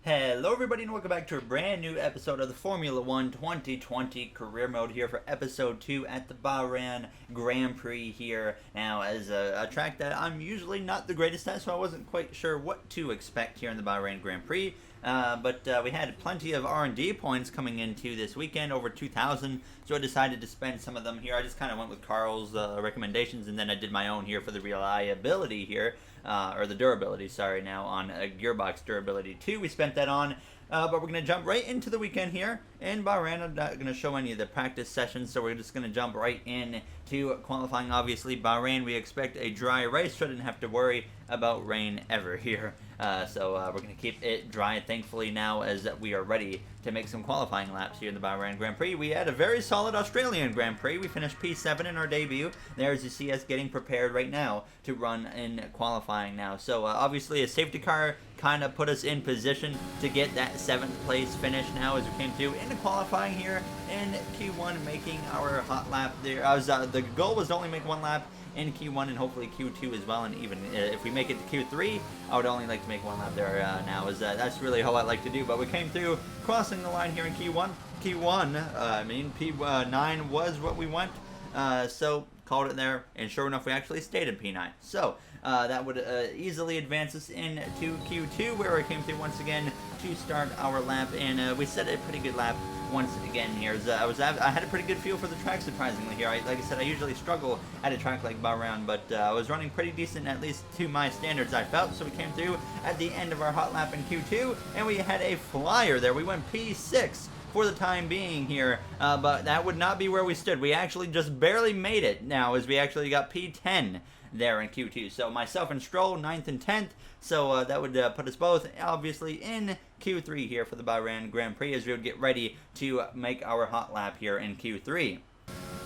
Hello everybody and welcome back to a brand new episode of the Formula 1 2020 Career Mode here for episode 2 at the Bahrain Grand Prix here. Now, as a track that I'm usually not the greatest at, so I wasn't quite sure what to expect here in the Bahrain Grand Prix. But we had plenty of R&D points coming into this weekend, over 2,000, so I decided to spend some of them here. I just kind of went with Carl's recommendations, and then I did my own here for the reliability here. Or the durability, sorry, now on gearbox durability 2. We spent that on, but we're going to jump right into the weekend here in Bahrain. I'm not going to show any of the practice sessions, so we're just going to jump right in to qualifying. Obviously, Bahrain, we expect a dry race, so I didn't have to worry about rain ever here. So we're going to keep it dry, thankfully, now as we are ready to make some qualifying laps here in the Bahrain Grand Prix. We had a very solid Australian Grand Prix. We finished P7 in our debut. There, as you see us getting prepared right now to run in qualifying now. So obviously a safety car kind of put us in position to get that 7th place finish now as we came through into qualifying here in Q1, making our hot lap there. The goal was to only make one lap in Q1 and hopefully Q2 as well, and even if we make it to Q3, I would only like to make one lap there now, as that's really all I like to do. But we came through, crossing the line here in Q1. P9 was what we went, so called it there, and sure enough, we actually stayed in P9. So that would easily advance us into Q2, where we came through once again to start our lap, and we set a pretty good lap once again here. I had a pretty good feel for the track, surprisingly here. Like I said, I usually struggle at a track like Bahrain, but I was running pretty decent, at least to my standards, I felt. So we came through at the end of our hot lap in Q2, and we had a flyer there. We went P6 for the time being here, but that would not be where we stood. We actually just barely made it now, as we actually got P10 there in Q2. So myself and Stroll, 9th and 10th. So that would put us both, obviously, in Q3 here for the Bahrain Grand Prix, as we would get ready to make our hot lap here in Q3.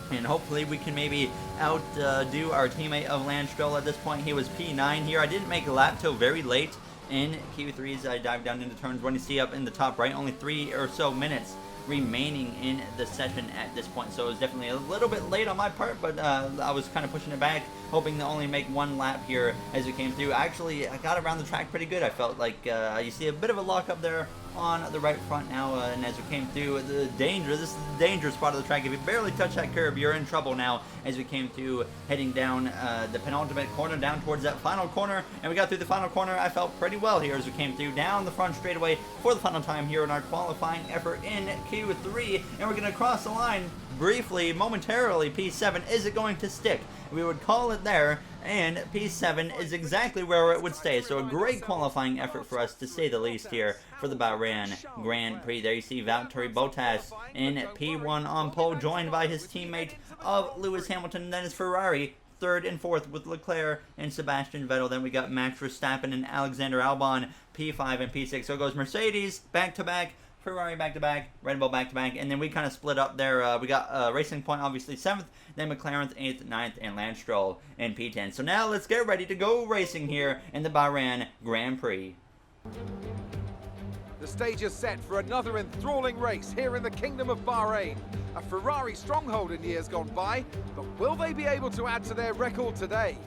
And hopefully we can maybe outdo our teammate of Lance Stroll at this point. He was P9 here. I didn't make a lap till very late in Q3 as I dived down into turns 1. You see up in the top right, only 3 or so minutes remaining in the session at this point, so it was definitely a little bit late on my part, but I was kind of pushing it back, hoping to only make one lap here as we came through. Actually, I got around the track pretty good. I felt like you see a bit of a lock up there on the right front now, and as we came through, this is the dangerous part of the track. If you barely touch that curb, you're in trouble now, as we came through, heading down the penultimate corner, down towards that final corner, and we got through the final corner. I felt pretty well here as we came through down the front straightaway for the final time here in our qualifying effort in Q3, and we're going to cross the line briefly, momentarily. P7, is it going to stick? We would call it there, and P7 is exactly where it would stay. So a great qualifying effort for us, to say the least, here for the Bahrain Grand Prix. There you see Valtteri Bottas in P1 on pole, joined by his teammate of Lewis Hamilton, and then his Ferrari 3rd and 4th with Leclerc and Sebastian Vettel. Then we got Max Verstappen and Alexander Albon, P5 and P6. So it goes Mercedes back-to-back, Ferrari back-to-back, Red Bull back-to-back, and then we kind of split up there. We got Racing Point, obviously, 7th, then McLaren 8th, 9th, and Lance Stroll in P10. So now let's get ready to go racing here in the Bahrain Grand Prix. The stage is set for another enthralling race here in the Kingdom of Bahrain. A Ferrari stronghold in years gone by, but will they be able to add to their record today?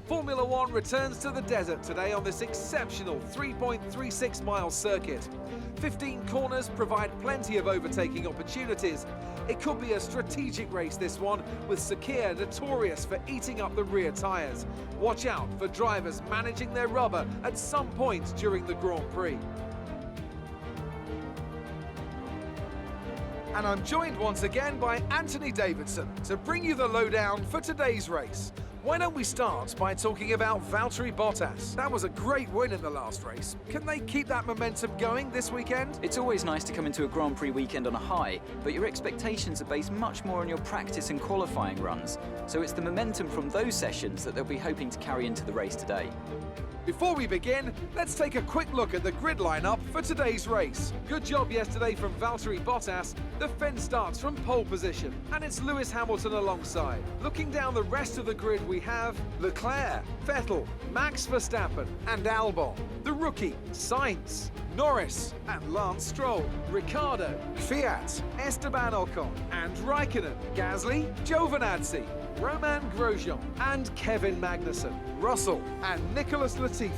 Formula 1 returns to the desert today on this exceptional 3.36 mile circuit. 15 corners provide plenty of overtaking opportunities. It could be a strategic race, this one, with Sakir notorious for eating up the rear tyres. Watch out for drivers managing their rubber at some point during the Grand Prix. And I'm joined once again by Anthony Davidson to bring you the lowdown for today's race. Why don't we start by talking about Valtteri Bottas? That was a great win in the last race. Can they keep that momentum going this weekend? It's always nice to come into a Grand Prix weekend on a high, but your expectations are based much more on your practice and qualifying runs. So it's the momentum from those sessions that they'll be hoping to carry into the race today. Before we begin, let's take a quick look at the grid lineup for today's race. Good job yesterday from Valtteri Bottas. The fence starts from pole position, and it's Lewis Hamilton alongside. Looking down the rest of the grid, we have Leclerc, Vettel, Max Verstappen, and Albon. The rookie, Sainz, Norris, and Lance Stroll, Ricciardo, Fiat, Esteban Ocon, and Raikkonen, Gasly, Giovinazzi, Romain Grosjean and Kevin Magnussen, Russell and Nicholas Latifi.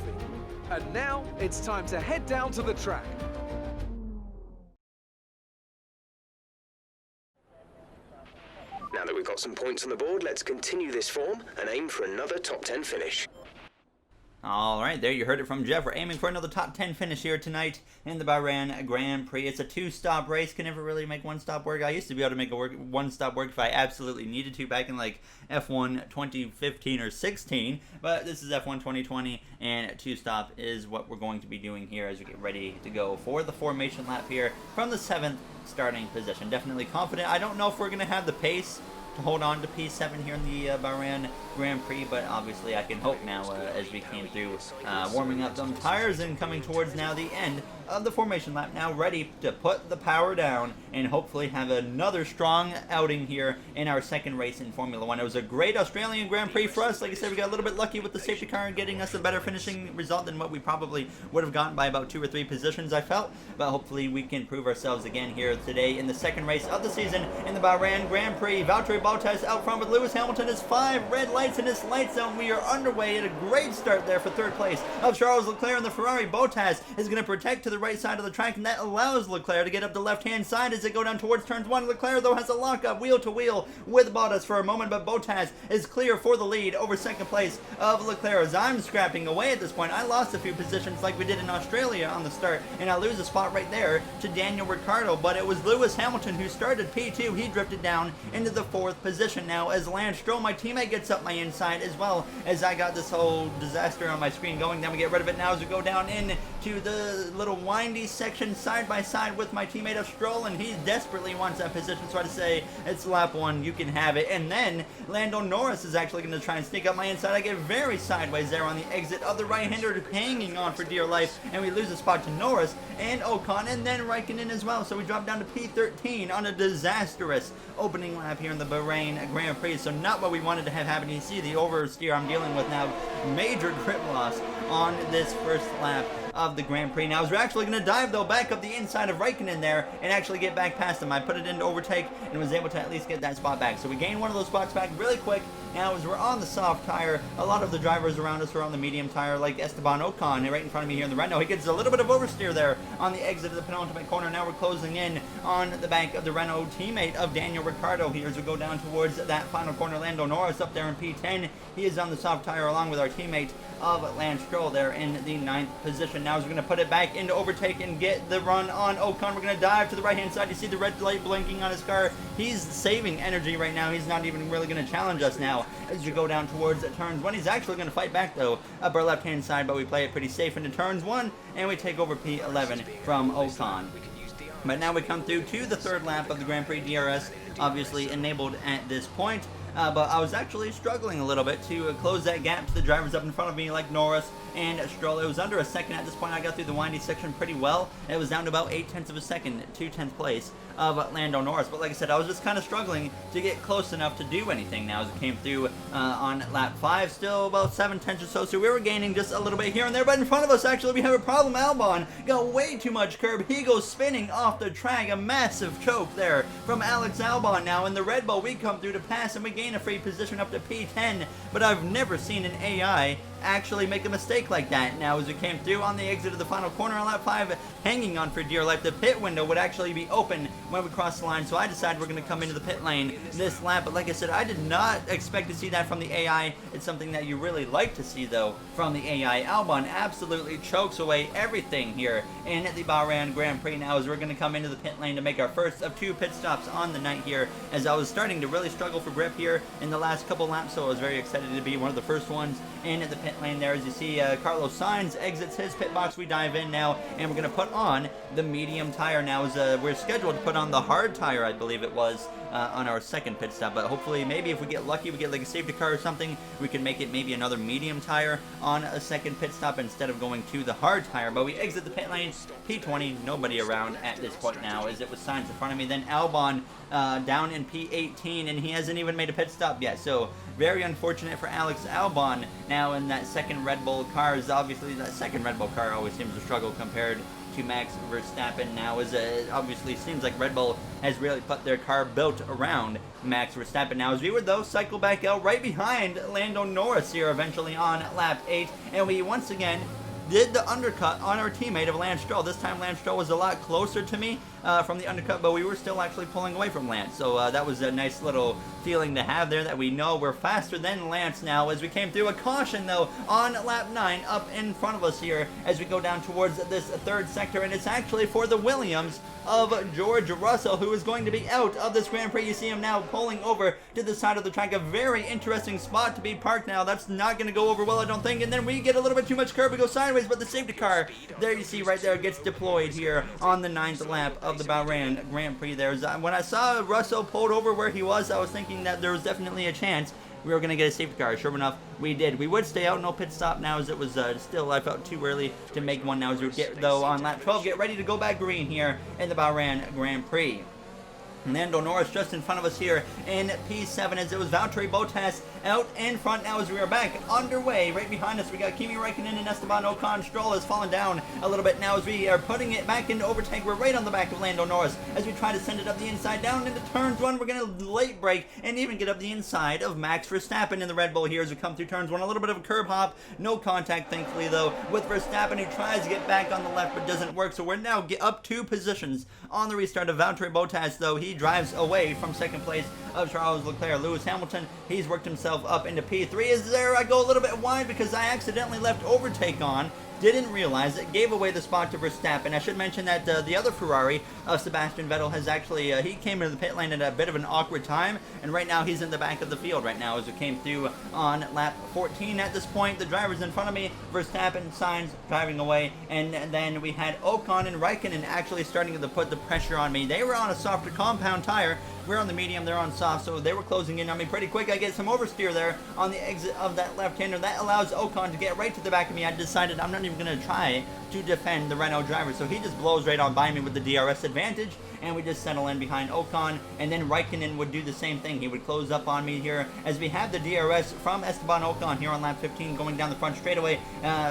And now it's time to head down to the track. Now that we've got some points on the board, let's continue this form and aim for another top 10 finish. All right, there you heard it from Jeff. We're aiming for another top 10 finish here tonight in the Bahrain Grand Prix. It's a two-stop race. Can never really make one stop work. I used to be able to make a one stop work if I absolutely needed to back in like F1 2015 or 16. But this is F1 2020, and two-stop is what we're going to be doing here as we get ready to go for the formation lap here from the 7th starting position. Definitely confident. I don't know if we're going to have the pace to hold on to P7 here in the Bahrain Grand Prix, but obviously I can hope now as we came through warming up them tires and coming towards now the end of the formation lap, now ready to put the power down and hopefully have another strong outing here in our second race in Formula 1. It was a great Australian Grand Prix for us. Like I said, we got a little bit lucky with the safety car and getting us a better finishing result than what we probably would have gotten by about 2 or 3 positions, I felt, but hopefully we can prove ourselves again here today in the second race of the season in the Bahrain Grand Prix. Valtteri Bottas out front with Lewis Hamilton is 5 red lights in his light zone. We are underway at a great start there for third place of Charles Leclerc in the Ferrari. Bottas is going to protect to the right side of the track, and that allows Leclerc to get up the left-hand side as they go down towards turns 1. Leclerc, though, has a lockup wheel-to-wheel with Bottas for a moment, but Bottas is clear for the lead over second place of Leclerc. As I'm scrapping away at this point, I lost a few positions like we did in Australia on the start, and I lose a spot right there to Daniel Ricciardo, but it was Lewis Hamilton who started P2. He drifted down into the 4th position now as Lance Stroll, my teammate, gets up my inside as well as I got this whole disaster on my screen going. Then we get rid of it now as we go down into the little windy section side by side with my teammate of Stroll, and he desperately wants that position, so I say it's lap 1, you can have it. And then Lando Norris is actually going to try and sneak up my inside. I get very sideways there on the exit of the right-hander, hanging on for dear life, and we lose a spot to Norris and Ocon, and then Raikkonen as well, so we drop down to P13 on a disastrous opening lap here in the Bahrain Grand Prix. So not what we wanted to have happen. You see the oversteer I'm dealing with now. Major grip loss on this first lap of the Grand Prix. Now, I was actually going to dive, though, back up the inside of Raikkonen there and actually get back past him. I put it into overtake and was able to at least get that spot back. So we gained one of those spots back really quick. Now, as we're on the soft tire, a lot of the drivers around us are on the medium tire, like Esteban Ocon, right in front of me here in the Renault. He gets a little bit of oversteer there on the exit of the penultimate corner. Now we're closing in on the back of the Renault teammate of Daniel Ricciardo here as we go down towards that final corner. Lando Norris up there in P10. He is on the soft tire along with our teammate of Lance Stroll there in the 9th position. Now as we're going to put it back into overtake and get the run on Ocon, we're going to dive to the right-hand side. You see the red light blinking on his car. He's saving energy right now. He's not even really going to challenge us now as we go down towards turns 1. He's actually going to fight back, though, up our left-hand side, but we play it pretty safe into turns 1, and we take over P11 from Ocon. But now we come through to the 3rd lap of the Grand Prix. DRS obviously enabled at this point. But I was actually struggling a little bit to close that gap to the drivers up in front of me like Norris and Stroll. It was under a second at this point. I got through the windy section pretty well. It was down to about 0.8 of a second to 10th place of Lando Norris. But like I said, I was just kind of struggling to get close enough to do anything now as it came through on lap 5. Still about 0.7 or so. So we were gaining just a little bit here and there. But in front of us, actually, we have a problem. Albon got way too much curb. He goes spinning off the track. A massive choke there from Alex Albon now. In the Red Bull, we come through to pass and we gain a free position up to P10. But I've never seen an AI actually make a mistake like that. Now as we came through on the exit of the final corner on lap 5, hanging on for dear life, the pit window would actually be open when we cross the line, so I decided we're going to come into the pit lane this lap. But like I said, I did not expect to see that from the AI. It's something that you really like to see, though, from the AI. Albon absolutely chokes away everything here in the Bahrain Grand Prix now as we're going to come into the pit lane to make our first of 2 pit stops on the night here, as I was starting to really struggle for grip here in the last couple laps, so I was very excited to be one of the first ones in the pit lane there. As you see, Carlos Sainz exits his pit box. We dive in now, and we're going to put on the medium tire now, as we're scheduled to put on the hard tire, I believe it was, on our second pit stop. But hopefully, maybe if we get lucky, we get like a safety car or something, we can make it maybe another medium tire on a second pit stop instead of going to the hard tire. But we exit the pit lane, P20, nobody around at this point now, as it was Sainz in front of me. Then Albon down in P18, and he hasn't even made a pit stop yet. So very unfortunate for Alex Albon now in that second Red Bull car. Is obviously that second Red Bull car always seems to struggle compared to Max Verstappen now, as obviously seems like Red Bull has really put their car built around Max Verstappen now, as we would though cycle back out right behind Lando Norris here eventually on lap 8, and we once again did the undercut on our teammate of Lance Stroll. This time Lance Stroll was a lot closer to me from the undercut, but we were still actually pulling away from Lance. So that was a nice little feeling to have there, that we know we're faster than Lance now, as we came through a caution though on lap 9 up in front of us here as we go down towards this third sector, and it's actually for the Williams of George Russell, who is going to be out of this Grand Prix. You see him now pulling over to the side of the track. A very interesting spot to be parked now. That's not going to go over well, I don't think. And then we get a little bit too much curb. We go sideways, but the safety car, there you see right there, gets deployed here on the 9th lap of the Bahrain Grand Prix. When I saw Russell pulled over where he was, I was thinking that there was definitely a chance we were going to get a safety car. Sure enough, we did. We would stay out, no pit stop now, as it was still, I felt, too early to make one now, as we get, though, on lap 12, get ready to go back green here in the Bahrain Grand Prix. Lando Norris just in front of us here in P7, as it was Valtteri Bottas out in front now, as we are back underway. Right behind us we got Kimi Räikkönen and Esteban Ocon. Stroll has fallen down a little bit now as we are putting it back into overtake. We're right on the back of Lando Norris as we try to send it up the inside down into turns 1. We're going to late brake and even get up the inside of Max Verstappen in the Red Bull here as we come through turns 1. A little bit of a curb hop, no contact thankfully though with Verstappen, who tries to get back on the left but doesn't work. So we're now up 2 positions on the restart of Valtteri Bottas, though he drives away from second place of Charles Leclerc. Lewis Hamilton, he's worked himself up into P3. Is there, I go a little bit wide because I accidentally left overtake on. Didn't realize it, gave away the spot to Verstappen. I should mention that the other Ferrari, Sebastian Vettel, has actually, he came into the pit lane at a bit of an awkward time, and right now he's in the back of the field right now as it came through on lap 14 at this point. The drivers in front of me, Verstappen, Sainz driving away, and then we had Ocon and Raikkonen actually starting to put the pressure on me. They were on a softer compound tire. We're on the medium, they're on soft, so they were closing in on me pretty quick. I get some oversteer there on the exit of that left-hander. That allows Ocon to get right to the back of me. I decided I'm not even going to try to defend the Renault driver, so he just blows right on by me with the DRS advantage, and we just settle in behind Ocon, and then Raikkonen would do the same thing. He would close up on me here as we have the DRS from Esteban Ocon here on lap 15 going down the front straightaway.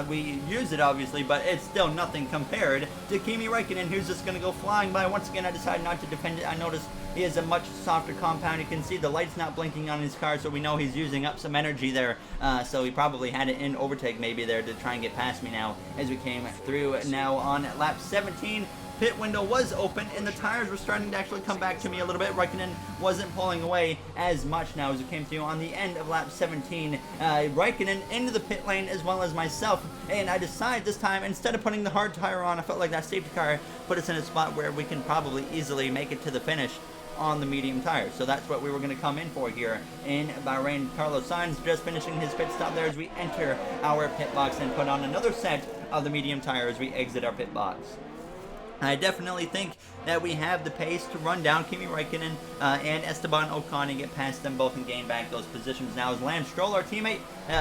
We use it obviously, but it's still nothing compared to Kimi Räikkönen, who's just going to go flying by. Once again, I decided not to defend it. I noticed he has a much softer compound. You can see the light's not blinking on his car, so we know he's using up some energy there. So he probably had it in overtake maybe there to try and get past me now as we came through now on lap 17. Pit window was open and the tires were starting to actually come back to me a little bit. Raikkonen wasn't pulling away as much now as it came through on the end of lap 17. Raikkonen into the pit lane as well as myself, and I decided this time, instead of putting the hard tire on, I felt like that safety car put us in a spot where we can probably easily make it to the finish on the medium tires. So that's what we were going to come in for here in Bahrain. Carlos Sainz just finishing his pit stop there as we enter our pit box and put on another set of the medium tire as we exit our pit box. I definitely think that we have the pace to run down Kimi Räikkönen and Esteban Ocon and get past them both and gain back those positions. Now, as Lance Stroll, our teammate,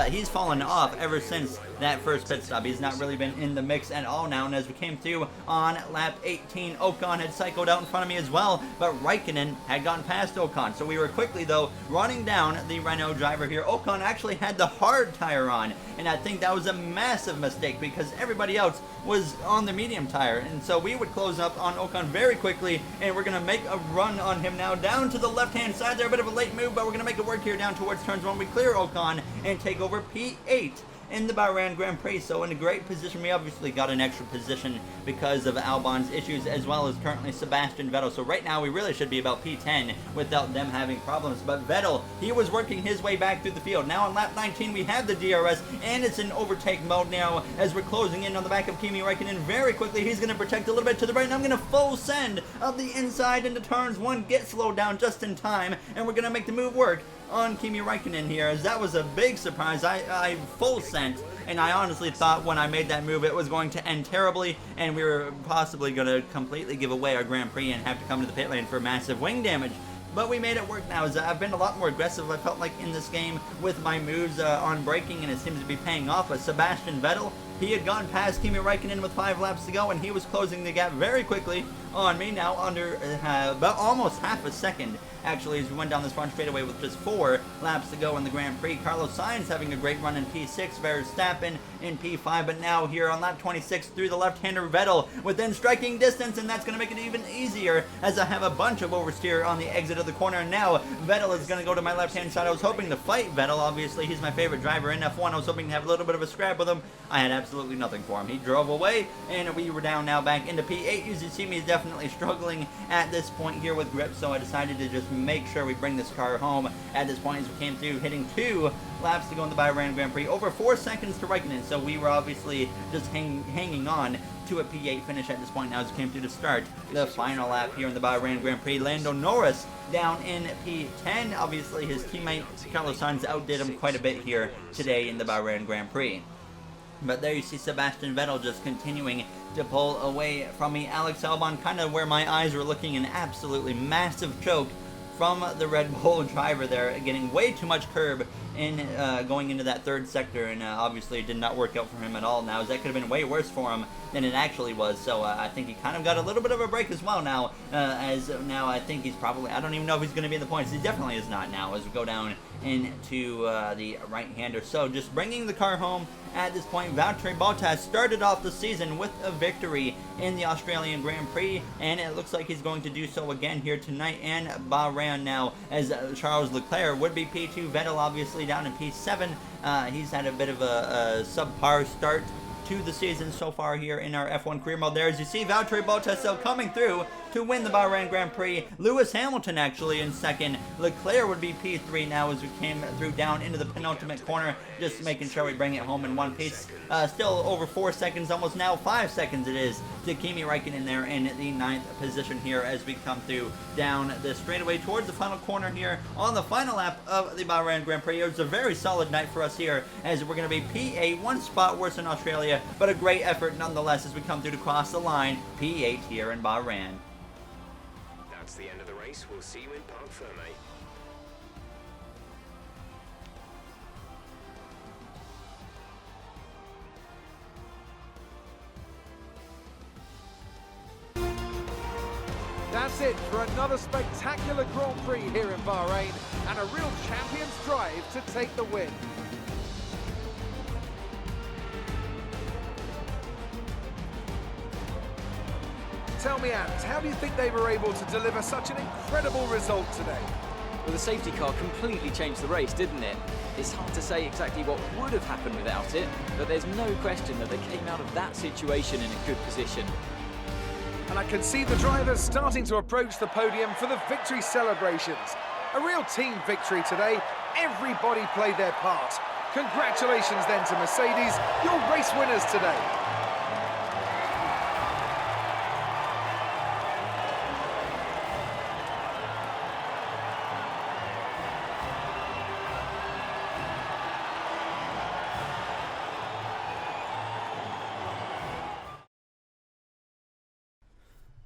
he's fallen off ever since that first pit stop. He's not really been in the mix at all now, and as we came through on lap 18, Ocon had cycled out in front of me as well, but Raikkonen had gotten past Ocon. So we were quickly, though, running down the Renault driver here. Ocon actually had the hard tire on, and I think that was a massive mistake because everybody else was on the medium tire, and so we would close up on Ocon very quickly, and we're going to make a run on him now down to the left-hand side there. A bit of a late move, but we're going to make it work here down towards turns 1. We clear Ocon and take over P8 in the Bahrain Grand Prix. So in a great position. We obviously got an extra position because of Albon's issues, as well as currently Sebastian Vettel. So right now we really should be about P10 without them having problems. But Vettel, he was working his way back through the field. Now on lap 19 we have the DRS, and it's in overtake mode now as we're closing in on the back of Kimi Räikkönen very quickly. He's going to protect a little bit to the right, and I'm going to full send up the inside into turns 1, get slowed down just in time, and we're going to make the move work on Kimi Räikkönen here, as that was a big surprise. I full sent, and I honestly thought when I made that move it was going to end terribly, and we were possibly going to completely give away our Grand Prix and have to come to the pit lane for massive wing damage. but we made it work now. As I've been a lot more aggressive, I felt like, in this game with my moves on braking, and it seems to be paying off. But Sebastian Vettel, he had gone past Kimi Räikkönen with 5 laps to go, and he was closing the gap very quickly on me, now under about almost half a second, actually, as we went down this front straightaway with just 4 laps to go in the Grand Prix. Carlos Sainz having a great run in P6, Verstappen in P5, but now here on lap 26 through the left-hander Vettel within striking distance, and that's going to make it even easier as I have a bunch of oversteer on the exit of the corner. And now Vettel is going to go to my left-hand side. I was hoping to fight Vettel. Obviously, he's my favorite driver in F1. I was hoping to have a little bit of a scrap with him. I had absolutely nothing for him. He drove away, and we were down now back into P8. As you see me definitely struggling at this point here with grip, so I decided to just make sure we bring this car home at this point as we came through, hitting 2 laps to go in the Bahrain Grand Prix, over 4 seconds to Räikkönen, so we were obviously just hanging on to a P8 finish at this point now as we came through to start the final lap here in the Bahrain Grand Prix. Lando Norris down in P10. Obviously his teammate Carlos Sainz outdid him quite a bit here today in the Bahrain Grand Prix. But there you see Sebastian Vettel just continuing to pull away from me. Alex Albon, kind of where my eyes were looking, an absolutely massive choke from the Red Bull driver there, getting way too much curb in going into that 3rd sector, and obviously it did not work out for him at all. Now, as that could have been way worse for him than it actually was, so I think he kind of got a little bit of a break as well now, as now I think he's probably, I don't even know if he's going to be in the points. He definitely is not now as we go down into the right-hander. So just bringing the car home at this point. Valtteri Bottas started off the season with a victory in the Australian Grand Prix, and it looks like he's going to do so again here tonight in Bahrain now, as Charles Leclerc would be P2. Vettel obviously down in P7. He's had a bit of a subpar start to the season so far here in our F1 career mode. There, as you see, Valtteri Bottas still coming through to win the Bahrain Grand Prix. Lewis Hamilton actually in 2nd. Leclerc would be P3 now as we came through down into the penultimate corner, just making sure we bring it home in one piece. Still over 4 seconds, almost now 5 seconds it is, to Kimi Räikkönen there in the 9th position here as we come through down the straightaway towards the final corner here on the final lap of the Bahrain Grand Prix. It was a very solid night for us here, as we're going to be P8, 1 spot worse than Australia, but a great effort nonetheless as we come through to cross the line, P8 here in Bahrain. That's the end of the race. We'll see you in Parc Fermé. That's it for another spectacular Grand Prix here in Bahrain, and a real champion's drive to take the win. Tell me, Ant, how do you think they were able to deliver such an incredible result today? Well, the safety car completely changed the race, didn't it? It's hard to say exactly what would have happened without it, but there's no question that they came out of that situation in a good position. And I can see the drivers starting to approach the podium for the victory celebrations. A real team victory today. Everybody played their part. Congratulations then to Mercedes, your race winners today.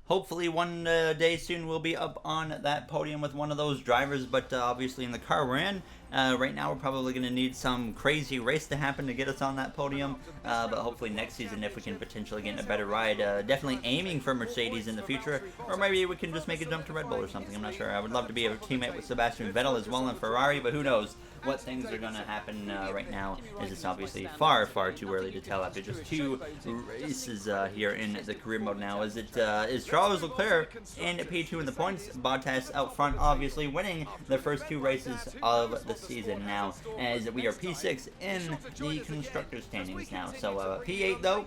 Hopefully one day soon we'll be up on that podium with one of those drivers, but obviously in the car we're in, right now we're probably going to need some crazy race to happen to get us on that podium, but hopefully next season if we can potentially get in a better ride, definitely aiming for Mercedes in the future, or maybe we can just make a jump to Red Bull or something. I'm not sure. I would love to be a teammate with Sebastian Vettel as well in Ferrari, but who knows what things are going to happen right now, as it's obviously far too early to tell after just 2 races here in the career mode now. As it is Charles Leclerc in P2 in the points, Bottas out front obviously winning the first 2 races of the season now, as we are P6 in the constructors standings now. So P8 though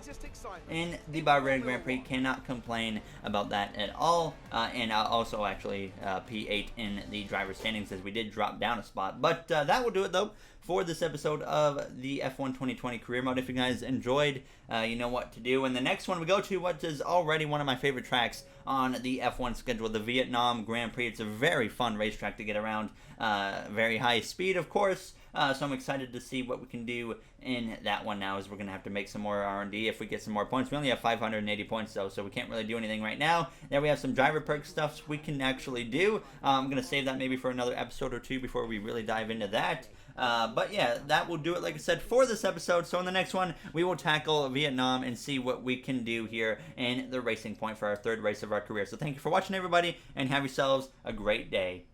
in the Bahrain Grand Prix, cannot complain about that at all, and also actually P8 in the driver standings, as we did drop down a spot, but that will do it though for this episode of the F1 2020 Career Mode. If you guys enjoyed, you know what to do. And the next one we go to, what is already one of my favorite tracks on the F1 schedule, the Vietnam Grand Prix. It's a very fun racetrack to get around, very high speed, of course. So I'm excited to see what we can do in that one now, as we're going to have to make some more R&D if we get some more points. We only have 580 points, though, so we can't really do anything right now. There we have some driver perk stuff we can actually do. I'm going to save that maybe for another episode or two before we really dive into that. But yeah, that will do it, like I said, for this episode. So in the next one, we will tackle Vietnam and see what we can do here in the Racing Point for our third race of our career. So thank you for watching, everybody, and have yourselves a great day.